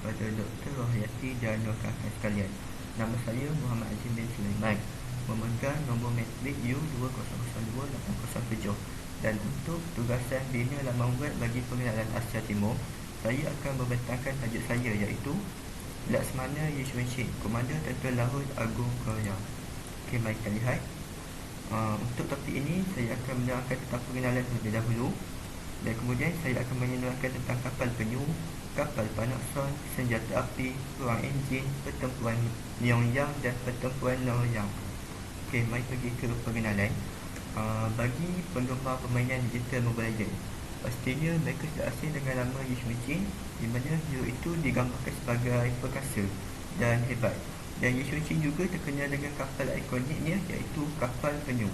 kepada Dr. Rohayati dan rakan-rakan sekalian. Nama saya Muhammad Azim bin Sulaiman, memegang nombor matrik U2002-807, dan untuk tugasan bina laman web bagi pengenalan Asia Timur, saya akan membentangkan tajuk saya iaitu Laksamana Yusof, Komander Tentera Laut Agung Korea. Okey, mari kita lihat. Untuk topik ini saya akan menerangkan tentang pengenalan terlebih dahulu, dan kemudian saya akan menerangkan tentang kapal penyu, kapal panakson, senjata api, perang enjin, pertempuran Pyongyang dan pertempuran Noryang. Okey, mari pergi ke pengenalan. Bagi penggemar permainan digital Mobile Legends, pastinya mereka sudah asing dengan nama Yusof, di mana hero itu digambarkan sebagai perkasa dan hebat. Dan Yusof juga terkenal dengan kapal ikoniknya iaitu kapal penyu.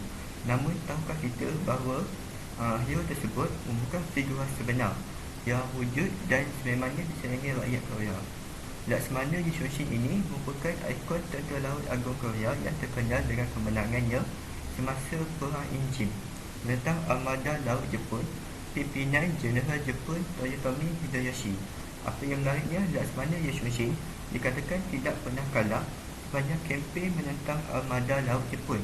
Namun tahukah kita bahawa hero tersebut merupakan figura sebenar yang wujud dan sememangnya disayangi rakyat Korea. Laksamana Yusof ini merupakan ikon tentera laut agung Korea yang terkenal dengan kemenangannya semasa perang enjin menentang armada laut Jepun pimpinan Jeneral Jepun Toyotomi Hideyoshi. Apa yang menariknya, Laksamana Yusof dikatakan tidak pernah kalah sepanjang kempen menentang armada laut Jepun.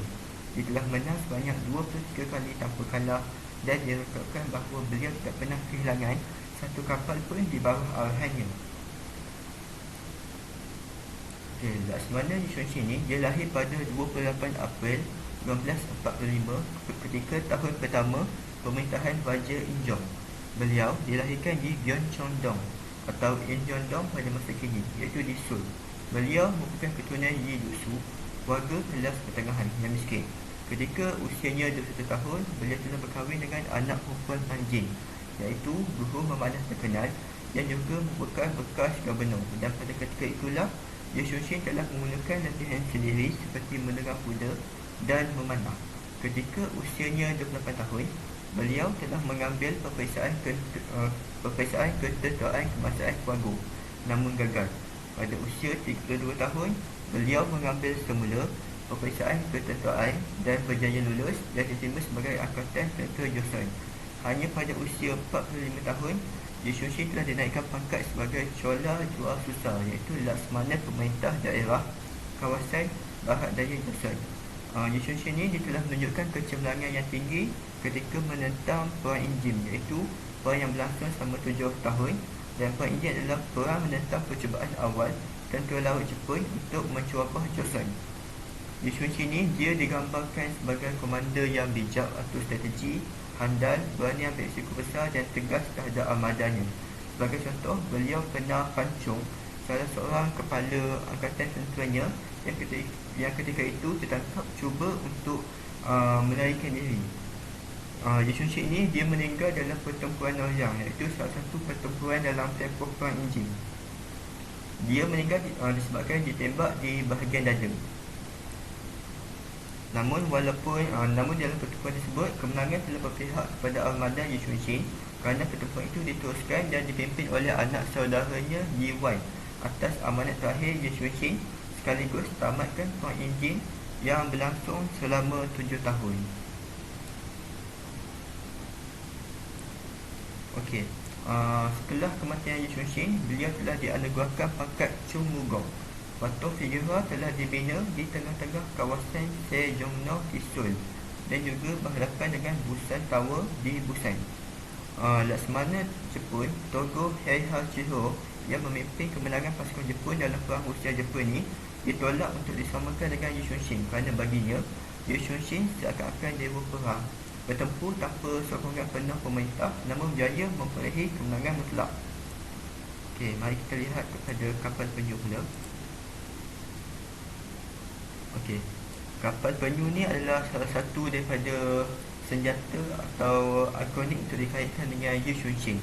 Dia telah menang sebanyak 23 kali tanpa kalah, dan direkodkan bahawa beliau tidak pernah kehilangan satu kapal pun di bawah arahannya. Okay, Laksamana Yusof ini dia lahir pada 28 April 1945 ketika tahun pertama pemerintahan Raja Injong. Beliau dilahirkan di Gyeongchang-dong atau Incheon-dong pada masa kini, iaitu di Seoul. Beliau merupakan keturunan Yi Duk-su, warga kelas pertengahan yang miskin. Ketika usianya 21 tahun, beliau telah berkahwin dengan anak perempuan Pan Jin, iaitu guru memanah terkenal yang juga merupakan bekas gubernur. Dan pada ketika itulah, Yusof telah menggunakan latihan sendiri seperti menerang kuda dan memanah. Ketika usianya 28 tahun, beliau telah mengambil peperiksaan ketenteraan kebangsaan Kuanggu, namun gagal. Pada usia 32 tahun, beliau mengambil semula peperiksaan ketenteraan dan berjaya lulus dan diterima sebagai angkatan tentera Joseon. Hanya pada usia 45 tahun, Yusof telah dinaikkan pangkat sebagai Chola Jua Susar, iaitu Laksamana Pemerintah Daerah Kawasan Barat Daya Joseon. Yusof ini dia telah menunjukkan kecemerlangan yang tinggi ketika menentang perang enjin, iaitu perang yang berlangsung selama 7 tahun. Dan perang enjin adalah perang menentang percubaan awal tentera laut Jepun untuk mencerabah Joseon. Yusof ini dia digambarkan sebagai komander yang bijak atau strategi, handal, berani ambil risiko besar dan tegas terhadap armadanya. Sebagai contoh, beliau pernah pancung salah seorang kepala angkatan tenteranya yang ketika itu tertangkap cuba untuk melarikan diri. Yusof ini dia meninggal dalam pertempuran Noryang, iaitu salah satu pertempuran dalam tempoh perang enjin. Dia meninggal disebabkan ditembak di bahagian dada. Namun dalam pertempuran tersebut, kemenangan telah berpihak kepada armada Yusof kerana pertempuran itu diteruskan dan dipimpin oleh anak saudaranya Yi Wan atas amanat terakhir Yusof sekaligus tamatkan perang enjin yang berlangsung selama 7 tahun. Okey, setelah kematian Yusof, beliau telah dianugerahkan pangkat Chung Wugong. Patung figura telah dibina di tengah-tengah kawasan Sejongno di Seoul dan juga berhadapan dengan Busan Tower di Busan. Laksamana Jepun Togo Heihachiho yang memimpin kemenangan pasukan Jepun dalam perang Rusia Jepun ini ditolak untuk disamakan dengan Yusof kerana baginya Yusof seakan-akan dewa perang, bertempur tanpa sokongan penuh pemerintah namun berjaya memperolehi kemenangan mutlak. Okey, mari kita lihat kepada kapal penyu pula. Okey, kapal penyu ni adalah salah satu daripada senjata atau ikonik untuk dikaitkan dengan Yusof.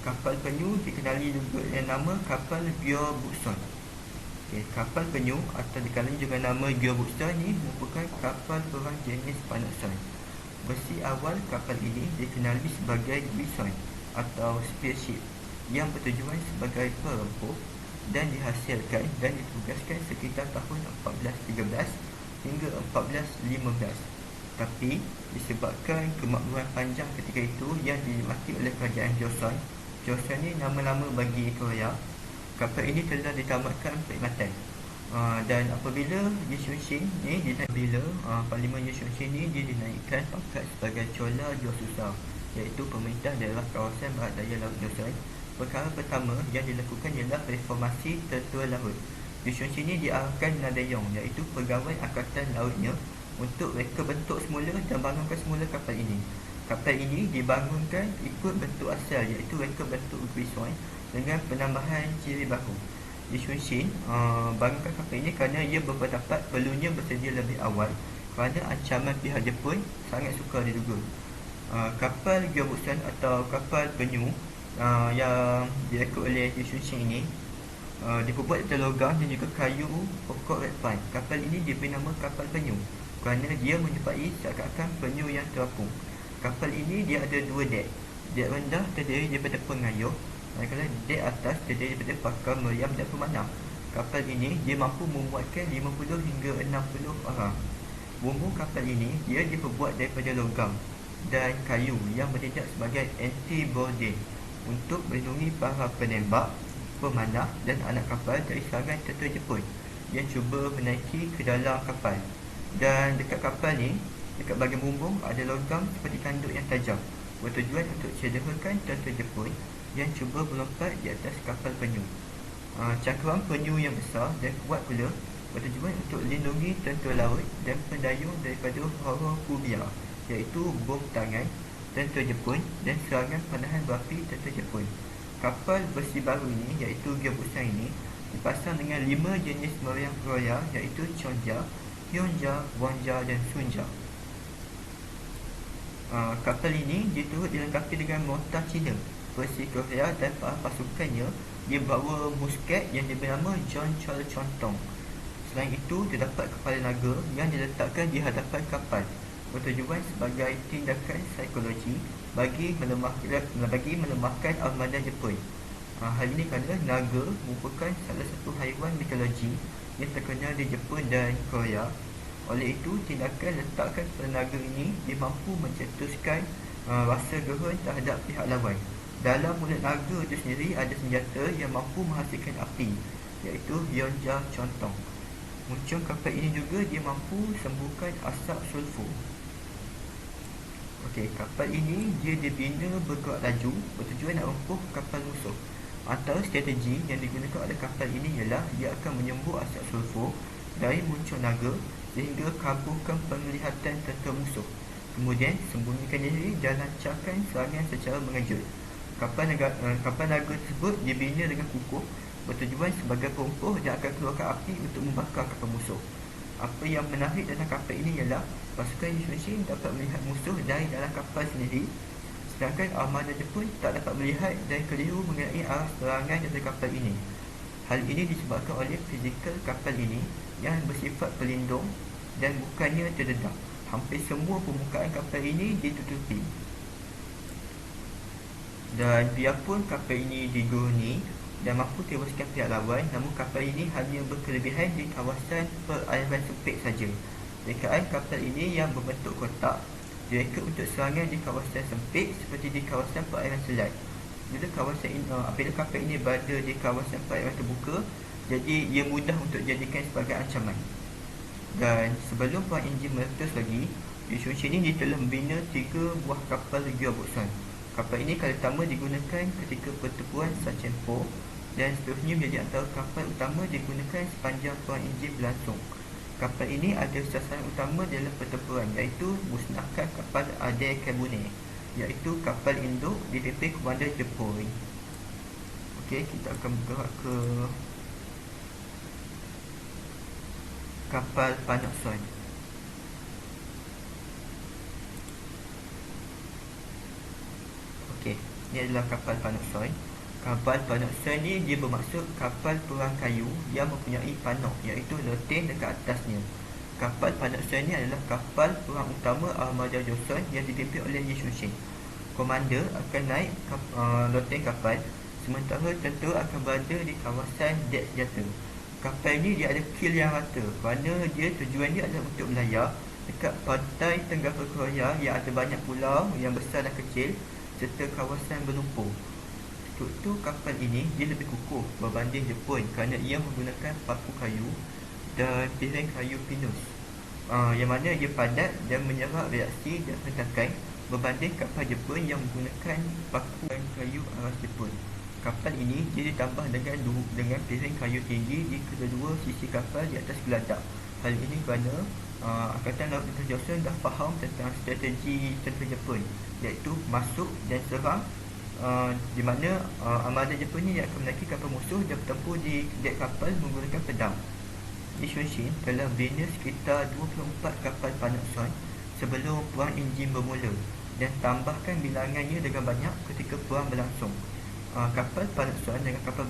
Kapal penyu dikenali juga dengan nama kapal Gyeobukseon. Okey, kapal penyu atau dikenali juga nama Gyeobukseon ni merupakan kapal perang jenis panakson. Versi awal kapal ini dikenali sebagai Gwiseon atau Spearship yang bertujuan sebagai perempuan dan dihasilkan dan ditugaskan sekitar tahun 1413 hingga 1415. Tapi disebabkan kemakmuran panjang ketika itu yang dinikmati oleh kerajaan Joseon ini nama lama bagi Korea, kapal ini telah ditamatkan perkhidmatan. Dan apabila Ye Xuanxing ni bila Parlimen Ye Xuanxing ni dia dinaikkan pangkat sebagai Chola Josusa, iaitu pemerintah daerah kawasan barat daya Laut Joseon, perkara pertama yang dilakukan ialah reformasi tertua laut. Ye Xuanxing ni diarahkan Nadeyong, iaitu pegawai angkatan lautnya, untuk reka bentuk semula dan bangunkan semula kapal ini. Kapal ini dibangunkan ikut bentuk asal, iaitu reka bentuk Grisuan dengan penambahan ciri baru. Ye Xuanxing bangunkan kapal ini kerana ia berpendapat perlunya bersedia lebih awal kerana ancaman pihak Jepun sangat sukar diduga. Kapal Gyobusan atau kapal penyu yang direka oleh Ye Xuanxing ini diperbuat dari logam dan juga kayu pokok red pine. Kapal ini diberi nama kapal penyu kerana dia menyerupai seakan-akan penyu yang terapung. Kapal ini dia ada dua dek. Dek rendah terdiri daripada pengayuh, manakala dek atas terdiri daripada pakar meriam dan pemanah. Kapal ini dia mampu memuatkan 50 hingga 60 orang. Bumbung kapal ini dia diperbuat daripada logam dan kayu yang bertindak sebagai anti-boarding untuk melindungi para penembak, pemanah dan anak kapal dari serangan tentera Jepun yang cuba menaiki ke dalam kapal. Dan dekat kapal ni, dekat bahagian bumbung ada logam seperti kanduk yang tajam, bertujuan untuk cederakan tentera Jepun yang cuba melompat di atas kapal penyu. Cakram penyu yang besar dan kuat pula bertujuan untuk lindungi tentera laut dan pendayung daripada horofobia, iaitu bom tangan tentera Jepun dan serangan panahan berapi tentera Jepun. Kapal besi baru ini, iaitu Gyobusan ini, dipasang dengan 5 jenis meriam Korea, iaitu Chonja, Hyonja, Wonja dan Sunja. Kapal ini diturut dilengkapi dengan mortar Cina, besi Korea dan para pasukannya dia bawa musket yang diberi nama John Chol Chontong. Selain itu, terdapat kepala naga yang diletakkan di hadapan kapal, bertujuan sebagai tindakan psikologi bagi melemahkan armada Jepun. Hal ini kerana naga merupakan salah satu haiwan mitologi yang terkenal di Jepun dan Korea. Oleh itu, tindakan letakkan kepala naga ini dia mampu mencetuskan rasa gerun terhadap pihak lawan. Dalam mulut naga itu sendiri ada senjata yang mampu menghasilkan api, iaitu Hyonja Chontong. Muncung kapal ini juga dia mampu sembuhkan asap sulfur. Kapal ini dia dibina bergerak laju, bertujuan nak lumpuh kapal musuh. Antara strategi yang digunakan oleh kapal ini ialah ia akan menyembuh asap sulfur dari muncul naga sehingga kaburkan penglihatan tentera musuh. Kemudian sembunyikan diri dan lancarkan serangan secara mengejut. Kapal naga tersebut dibina dengan kukuh, bertujuan sebagai pelumpuh dan akan keluarkan api untuk membakar kapal musuh. Apa yang menarik dalam kapal ini ialah pasukan Ye Xuanxing dapat melihat musuh dari dalam kapal sendiri, sedangkan armada Jepun tak dapat melihat dan keliru mengenai arah serangan dari kapal ini. Hal ini disebabkan oleh fizikal kapal ini yang bersifat pelindung dan bukannya terdedah. Hampir semua permukaan kapal ini ditutupi. Dan biarpun kapal ini diguruni dan mampu tewaskan pihak lawan, namun kapal ini hanya berkelebihan di kawasan perairan sempit saja. Rekaan kapal ini yang berbentuk kotak direka untuk serangan di kawasan sempit seperti di kawasan perairan selat. Apabila kapal ini berada di kawasan perairan terbuka, jadi ia mudah untuk dijadikan sebagai ancaman. Dan sebelum perang enjin meletus lagi, Ye Xuanxing ini telah membina 3 buah kapal Gyobusan. Kapal ini kali pertama digunakan ketika pertempuran Sachenpo dan seterusnya menjadi antara kapal utama digunakan sepanjang perang enjin berlangsung. Kapal ini ada sasaran utama dalam pertempuran, iaitu musnahkan kapal Ade Kebune, iaitu kapal induk dipimpin Komandan Jepun. Kita akan bergerak ke kapal Panokson. Ini adalah kapal Panokson. Kapal Panokson ni dia bermaksud kapal perang kayu yang mempunyai panok, iaitu loteng dekat atasnya. Kapal Panokson ni adalah kapal perang utama armada Joseon yang dipimpin oleh Ye Xuanxing. Komander akan naik loteng kapal, sementara tentera akan berada di kawasan dek senjata. Kapal ini dia ada kil yang rata kerana dia tujuan dia adalah untuk melayar dekat pantai Tenggara Korea yang ada banyak pulau yang besar dan kecil serta kawasan berlumpur. Untuk tu kapal ini dia lebih kukuh berbanding Jepun kerana ia menggunakan paku kayu dan piring kayu pinus, yang mana ia padat dan menyerap reaksi dan hentakan berbanding kapal Jepun yang menggunakan paku dan kayu aras Jepun. Kapal ini dia ditambah dengan piring kayu tinggi di kedua sisi kapal di atas geladak. Hal ini kerana Angkatan Laut Tentera Joseon dah faham tentang strategi tentera Jepun, iaitu masuk dan serang, di mana armada Jepun ni akan menaiki kapal musuh dan bertempur di dek kapal menggunakan pedang. Li Xuanxin telah bina sekitar 24 kapal panak Suan sebelum perang enjin bermula dan tambahkan bilangannya dengan banyak ketika perang berlangsung. Kapal panak Suan dengan kapal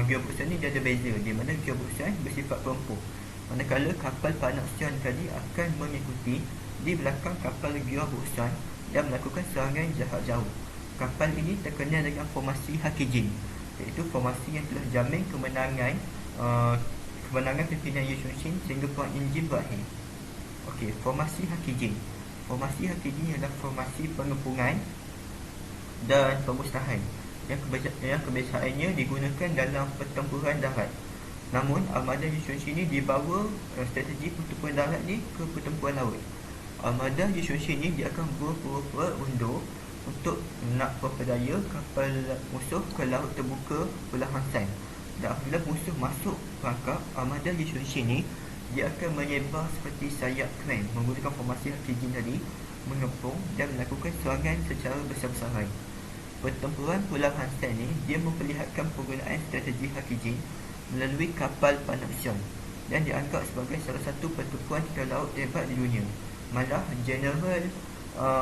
gearboxan ni dia ada beza, di mana gearboxan bersifat perempuh, manakala kapal panak Suan tadi akan mengikuti di belakang kapal gearboxan dan melakukan serangan jarak jauh. Kapal ini terkenal dengan formasi Hakijin, iaitu formasi yang telah jamin kemenangan pimpinan Li Xuanxin sehingga perang enjin berakhir. Okey, formasi Hakijin. Formasi Hakijin adalah formasi pengepungan dan pemusnahan yang kebiasaannya digunakan dalam pertempuran darat. Namun armada Li Xuanxin ini dibawa strategi pertempuran darat ni ke pertempuran laut. Armada Li Xuanxin ni dia akan berpura-pura undur untuk nak memperdaya kapal musuh ke laut terbuka Pulau Hansan. Dan apabila musuh masuk perangkap, armada Li Xuanxin ni dia akan menyebar seperti sayap kren menggunakan formasi Hakijin tadi, mengepung dan melakukan serangan secara besar-besaran. Pertempuran Pulau Hansan ni dia memperlihatkan penggunaan strategi Hakijin melalui kapal panak Suan dan dianggap sebagai salah satu pertempuran tentera laut terhebat di dunia. Malah Jeneral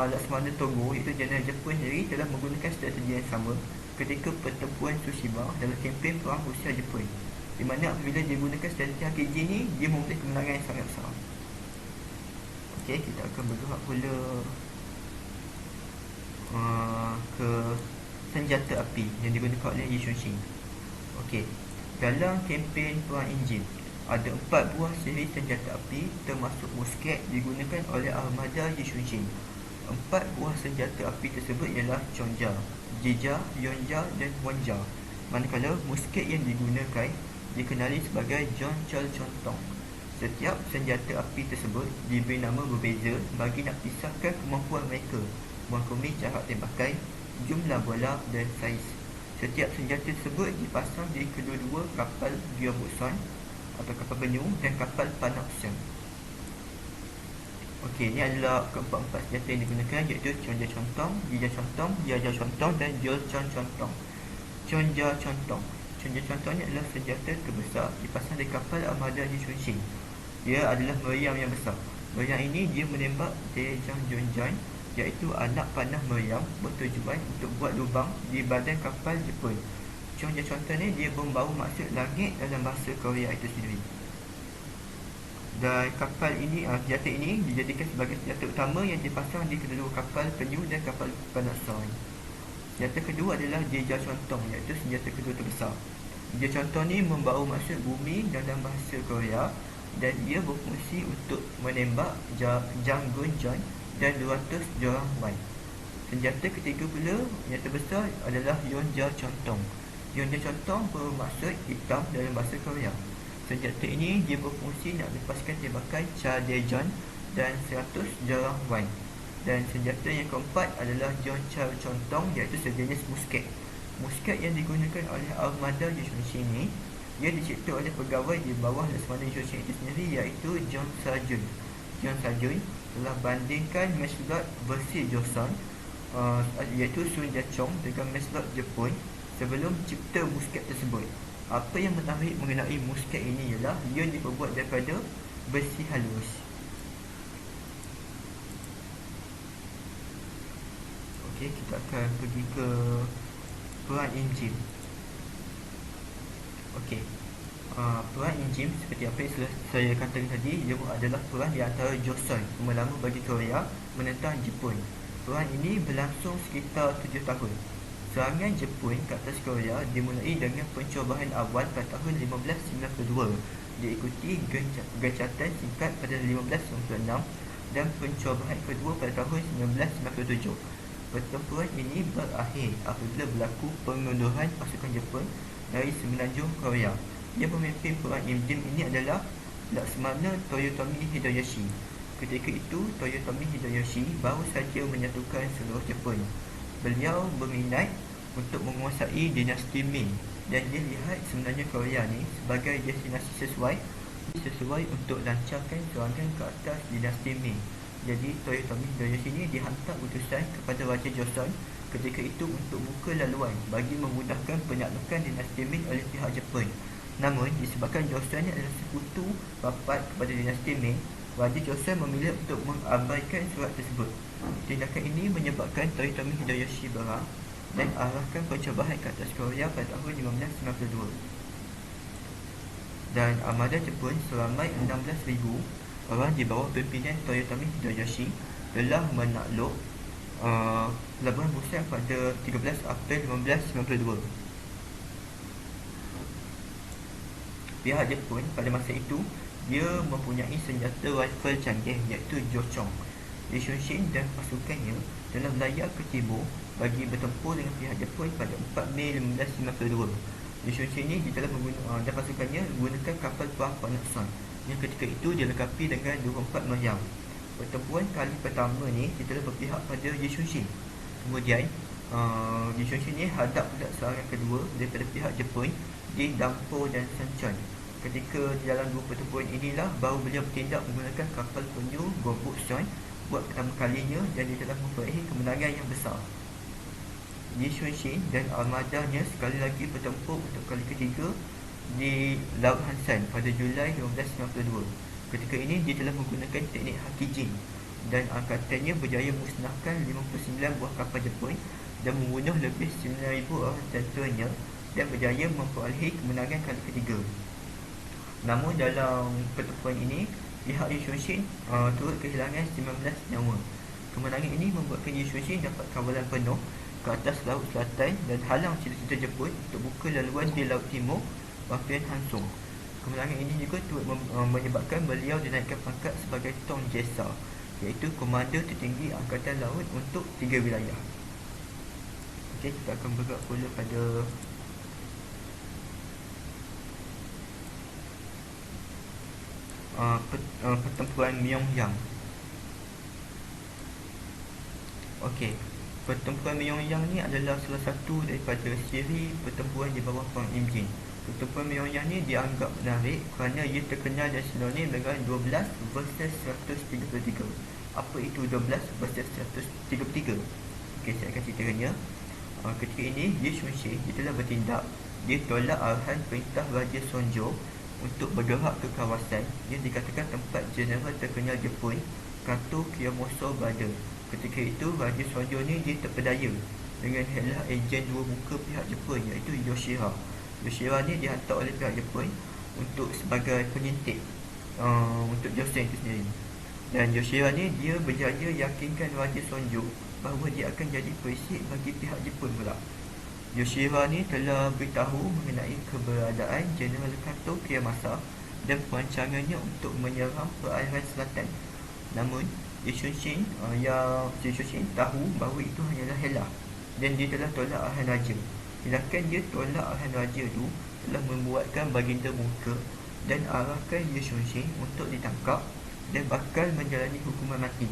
Laksamana Togo, iaitu Jeneral Jepun sendiri, telah menggunakan strategi yang sama ketika pertempuran Tsushima dalam kempen perang Rusia Jepun, di mana apabila dia gunakan strategi Hakijin ni, dia memperoleh kemenangan yang sangat besar. Okey, kita akan bergerak pula ke senjata api yang digunakan oleh Li Xuanxin. Okey, dalam kempen perang enjin ada 4 buah seri senjata api termasuk musket digunakan oleh armada Li Xuanxin. 4 buah senjata api tersebut ialah Chongja, Jija, Yonja dan Wonja. Manakala musket yang digunakan dikenali sebagai Jonchal Chontong. Setiap senjata api tersebut diberi nama berbeza bagi nak pisahkan kemampuan mereka, menghukumi jarak tembakan, jumlah bola dan saiz. Setiap senjata tersebut dipasang di kedua-dua kapal gearboxan atau kapal penyu dan kapal panak Suan. Okey, ini adalah keempat-empat senjata yang digunakan, iaitu Chongja Chontong, Jija Chontong, Jaja Chontong dan Jolchan Chontong. Chongja Chontong. Chongja Chontong ni adalah senjata terbesar dipasang di kapal armada Li Xuanxin. Dia adalah meriam yang besar. Meriam ini dia menembak Daejang Jonjan, iaitu anak panah meriam bertujuan untuk buat lubang di badan kapal Jepun. Chongja Chontong ni dia membawa maksud langit dalam bahasa Korea itu sendiri. Dan kapal ini, senjata ini dijadikan sebagai senjata utama yang dipasang di kedua kapal penyu dan kapal panak Suan. Senjata kedua adalah Jija Chontong, iaitu senjata kedua terbesar. Jija Chontong ni membawa maksud bumi dalam bahasa Korea dan ia berfungsi untuk menembak Janggunjeon dan 200 jorang wan. Senjata ketiga pula yang terbesar adalah Yonja Chontong. Yonja Chontong bermaksud hitam dalam bahasa Korea. Senjata ini dia berfungsi nak lepaskan tembakan Cha Daejeon dan 100 jorang wan. Dan senjata yang keempat adalah Jonchal Chontong, iaitu sejenis musket. Musket yang digunakan oleh armada Li Xuanxin ini, ia dicipta oleh pegawai di bawah Laksamana Li Xuanxin itu sendiri, iaitu John Sajun. John Sajun telah bandingkan meslot versi Joseon, iaitu Sun Jachong, dengan meslot Jepun sebelum cipta musket tersebut. Apa yang menarik mengenai musket ini ialah ia diperbuat daripada besi halus. Okey, kita akan pergi ke perang enjin. Okey, perang enjin seperti apa yang saya katakan tadi, ia adalah perang di antara Joseon, lama bagi Korea, menentang Jepun. Perang ini berlangsung sekitar 7 tahun. Serangan Jepun ke atas Korea dimulai dengan pencobaan awal pada tahun 1592, diikuti gencatan singkat pada 1596 dan pencobaan kedua pada tahun 1997. Pertempuran ini berakhir apabila berlaku pengunduran pasukan Jepun dari semenanjung Korea. Yang memimpin perang Imjin ini adalah Laksamana Toyotomi Hideyoshi. Ketika itu, Toyotomi Hideyoshi baru saja menyatukan seluruh Jepun. Beliau berminat untuk menguasai dinasti Ming dan dia lihat sebenarnya Korea ni sebagai destinasi sesuai untuk lancarkan serangan ke atas dinasti Ming. Jadi Toyotomi Hideyoshi ini dihantar utusan kepada Raja Joseon ketika itu untuk buka laluan bagi memudahkan penaklukan dinasti Ming oleh pihak Jepun. Namun disebabkan Joseon adalah sekutu rapat kepada dinasti Ming, Raja Joseon memilih untuk mengabaikan surat tersebut. Tindakan ini menyebabkan Toyotomi Hideyoshi berang dan arahkan percobaan ke atas Korea pada tahun 1592. Dan armada Jepun seramai 16,000 orang di bawah pimpinan Toyotomi Hideyoshi telah menakluk Pelabuhan Busan pada 13 April 1592. Pihak Jepun pada masa itu dia mempunyai senjata rifle canggih iaitu Jochong. Lee Shun-shin dan pasukannya telah berlayar ke timur bagi bertempur dengan pihak Jepun pada 4 Mei 1592. Lee Shun-shin ini dia telah dan pasukannya menggunakan kapal perang Panasonic yang ketika itu dilengkapi dengan 24 meriam. Pertempuran kali pertama ni dia telah berpihak pada Lee Shun-shin. Kemudian Lee Shun-shin ni hadap pula serangan kedua daripada pihak Jepun di Dampo dan Sancheon. Ketika di dalam dua pertempuran inilah baru beliau bertindak menggunakan kapal penyu Gobuk Son buat pertama kalinya dan dia telah memperoleh kemenangan yang besar. Lee Shun-shin dan armadanya sekali lagi bertempur untuk kali ketiga di Laut Hansan pada Julai 1592. Ketika ini dia telah menggunakan teknik Hakijin dan angkatannya berjaya musnahkan 59 buah kapal Jepun dan membunuh lebih 9,000 orang tenteranya dan berjaya memperolehi kemenangan kali ketiga. Namun dalam pertempuran ini pihak Lee Shun-shin turut kehilangan 19 nyawa. Kemenangan ini membuatkan Lee Shun-shin dapat kawalan penuh ke atas Laut Selatan dan halang cita-cita Jepun untuk buka laluan di Laut Timur Bampian Hansung. Kemenangan ini juga turut menyebabkan beliau dinaikkan pangkat sebagai Tong Jesa, iaitu Komander Tertinggi Angkatan Laut untuk 3 wilayah. Okey, kita akan bergerak pula pada pertempuran Myeongyang. Okey, pertempuran Myeongyang ni adalah salah satu daripada siri pertempuran di bawah Perang Imjin. Pertempuran Myeongyang ni dianggap menarik kerana ia terkenal dan sinonim dengan 12 versus 133. Apa itu 12 versus 133? Okey, saya akan ceritakannya. Ketika ini Lee Shun-shin dia telah bertindak. Dia tolak arahan perintah Raja Sonjo untuk bergerak ke kawasan yang dikatakan tempat jeneral terkenal Jepun Kato Kiyomoto berada. Ketika itu Raja Sonjo ni dia terpedaya dengan helah ejen dua muka pihak Jepun iaitu Yoshihara. Yoshihara ni dihantar oleh pihak Jepun untuk sebagai penyintik untuk Joseon itu sendiri. Dan Yoshihara ni dia berjaya yakinkan Raja Sonjo bahawa dia akan jadi perisik bagi pihak Jepun pula. Yoshihara ni telah beritahu mengenai keberadaan Jeneral Kato Kiyomasa dan perancangannya untuk menyerang perairan selatan. Namun Lee Shun-shin tahu bahawa itu hanyalah helah dan dia telah tolak arahan raja. Tindakan dia tolak arahan raja itu telah membuatkan baginda murka dan arahkan Lee Shun-shin untuk ditangkap dan bakal menjalani hukuman mati.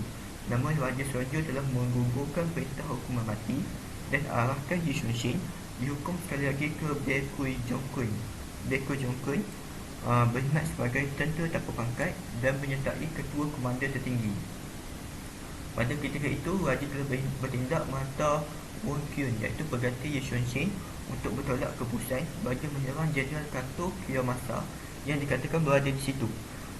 Namun Raja Sonjo telah menggugurkan perintah hukuman mati dan arahkan Lee Shun-shin dihukum sekali lagi ke Baekui Jongkun. Baekui Jongkun berkhidmat sebagai tentera tanpa pangkat dan menyertai ketua komander tertinggi. Pada ketika itu Raja telah bertindak menghantar Won Kyun iaitu pengganti Lee Shun-shin untuk bertolak ke Busan bagi menyerang Jeneral Kato Kiyomasa yang dikatakan berada di situ.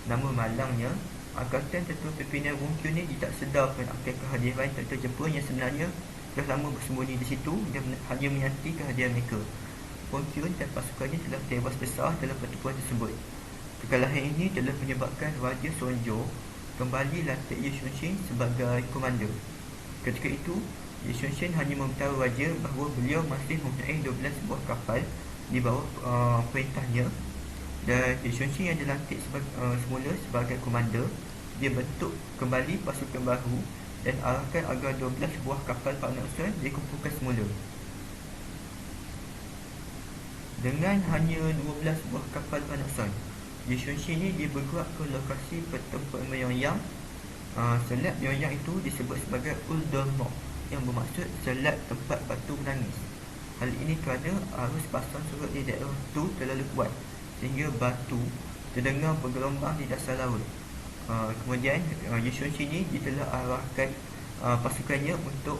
Namun malangnya angkatan tentera pimpinan Won Kyun ni tak sedarkan akan kehadiran tentera Jepun yang sebenarnya telah lama bersembunyi di situ dan hanya menanti kehadiran mereka. Won Kyun dan pasukannya telah tewas besar dalam pertempuran tersebut. Kekalahan ini telah menyebabkan Raja Sonjo kembali lantik Lee Shun-shin sebagai komander. Ketika itu, Lee Shun-shin hanya memberitahu Raja bahawa beliau masih mempunyai 12 buah kapal di bawah perintahnya dan Lee Shun-shin yang dilantik semula sebagai komander. Dia bentuk kembali pasukan baru dan arahkan agar 12 buah kapal Pak-Nokson dikumpulkan semula. Dengan hanya 12 buah kapal Pak-Nokson, Ye Xuanxin ni dia bergerak ke lokasi pertempuran Pyongyang. Selat Pyongyang itu disebut sebagai Uldomok, yang bermaksud selat tempat batu menangis. Hal ini kerana arus pasang surut di daerah itu terlalu kuat sehingga batu terdengar bergelombang di dasar laut. Kemudian Ye Xuanxin ni dia telah arahkan pasukannya untuk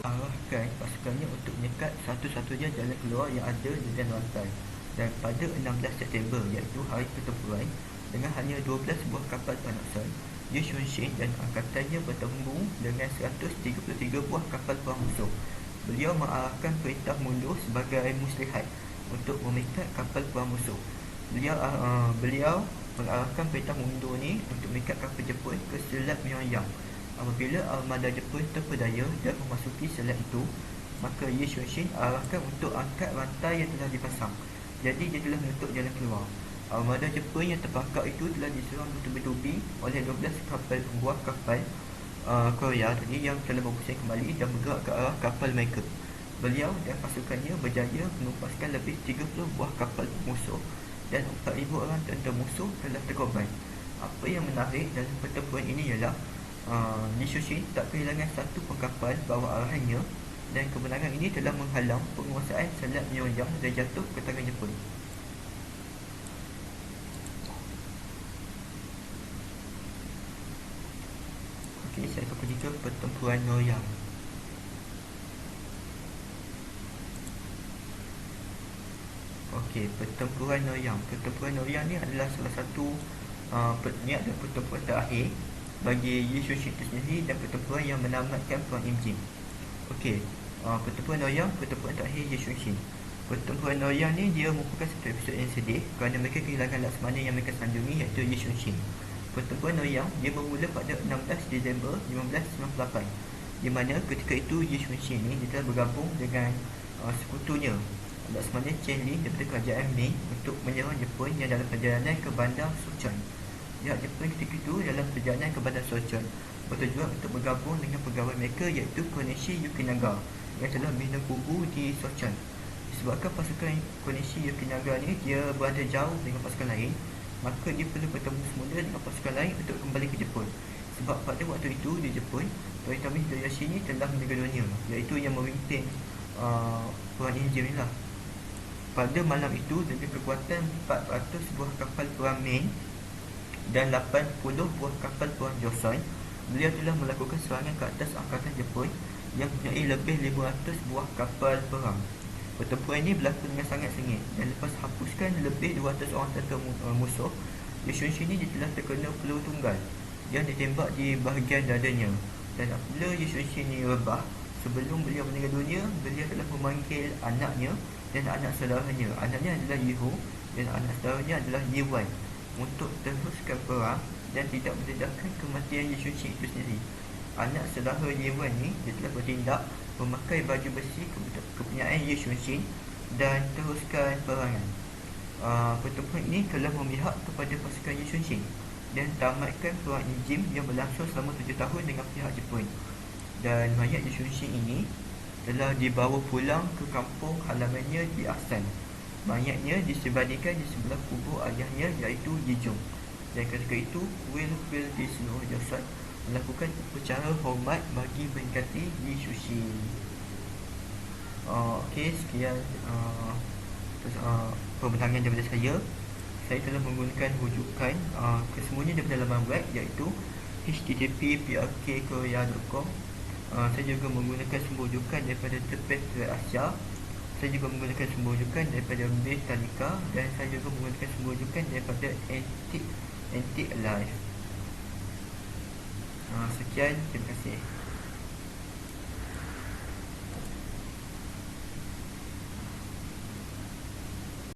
menyekat satu-satunya jalan keluar yang ada dengan rantai. Dan pada 16 September, iaitu hari pertempuran, dengan hanya 12 buah kapal Pak-Nokson, Ye Xuanxin dan angkatannya bertemu dengan 133 buah kapal perang musuh. Beliau mengarahkan perintah mundur sebagai muslihat untuk memikat kapal perang musuh. Beliau mengarahkan perintah mundur ni untuk memikat kapal Jepun ke selat Pyongyang. Apabila armada Jepun terpedaya dan memasuki selat itu, maka Ye Xuanxin arahkan untuk angkat rantai yang telah dipasang. Jadi dia telah menutup jalan keluar. Armada Jepun yang terbakar itu telah diserang bertubi-tubi oleh 12 buah kapal Korea tadi yang telah berpusing kembali dan bergerak ke arah kapal mereka. Beliau dan pasukannya berjaya menupaskan lebih 30 buah kapal musuh dan 4,000 orang tentera musuh telah terkorban. Apa yang menarik dalam pertempuran ini ialah Ye Xuanxin tak kehilangan satu pun kapal bawah arahannya, dan kemenangan ini telah menghalang penguasaan selat Pyongyang dan jatuh ke tangan Jepun. Okey, saya akan pergi ke pertempuran Noryang. Okey, pertempuran Noryang. Pertempuran Noryang ni adalah salah satu pertempuran terakhir bagi Ye Xuanxin itu sendiri dan pertempuran yang menamatkan Perang Im Jim. Okey, pertempuran Noryang, pertempuran terakhir Ye Xuanxin. Pertempuran Noryang ni dia merupakan satu episod yang sedih kerana mereka kehilangan laksamana yang mereka sanjungi, iaitu Ye Xuanxin. Pertempuran Noryang dia bermula pada 16 Disember 1598, di mana ketika itu Ye Xuanxin ni dia telah bergabung dengan sekutunya laksamana Chen Li daripada kerajaan Ming untuk menyerang Jepun yang dalam perjalanan ke bandar Sochon. Pihak Jepun ketika itu dalam perjalanan ke bandar Sochon bertujuan untuk bergabung dengan pegawai mereka, iaitu Konishi Yukinaga yang telah bina kubu di Sochon. Disebabkan pasukan Konishi Yukinaga ni dia berada jauh dengan pasukan lain, maka dia perlu bertemu semula dengan pasukan lain untuk kembali ke Jepun. Sebab pada waktu itu di Jepun, Toyotomi Hideyoshi ni telah meninggal dunia, iaitu yang memimpin Perang Im Jim ni lah. Pada malam itu, dengan kekuatan 400 buah kapal perang Ming dan 80 buah kapal perang Joseon, beliau telah melakukan serangan ke atas angkatan Jepun yang mempunyai lebih 500 buah kapal perang. Pertempuran ini berlaku dengan sangat sengit, dan lepas hapuskan lebih 200 orang tentera musuh, Ye Xuanxin ini telah terkena peluru tunggal yang ditembak di bahagian dadanya. Dan apabila Ye Xuanxin ini rebah, sebelum beliau meninggal dunia, beliau telah memanggil anaknya dan anak saudaranya. Anaknya adalah Ye Hu dan anak saudaranya adalah Ye Wan untuk teruskan perang dan tidak mendedahkan kematian Ye Xuanxin itu sendiri. Anak saudara Ye Wan ni dia telah bertindak memakai baju besi kepunyaan Ye Xuanxin dan teruskan perangan. Pertempuran ini telah memihak kepada pasukan Ye Xuanxin dan tamatkan Perang Im Jim yang berlangsung selama 7 tahun dengan pihak Jepun. Dan mayat Ye Xuanxin ini telah dibawa pulang ke kampung halamannya di Asan. Mayatnya disembunyikan di sebelah kubur ayahnya, iaitu Ye Jong. Dan ketika itu, kuil-kuil di seluruh Joseon melakukan upacara hormat bagi mengganti Ye Xuanxin. Okey, sekian pembentangan daripada saya. Saya telah menggunakan rujukan kesemuanya daripada laman web, iaitu http://prkkorea.com. Saya juga menggunakan sumber rujukan daripada The Patriot Asia. Saya juga menggunakan sumber rujukan daripada Britannica, dan saya juga menggunakan sumber rujukan daripada Antique Alive. Sekian, terima kasih.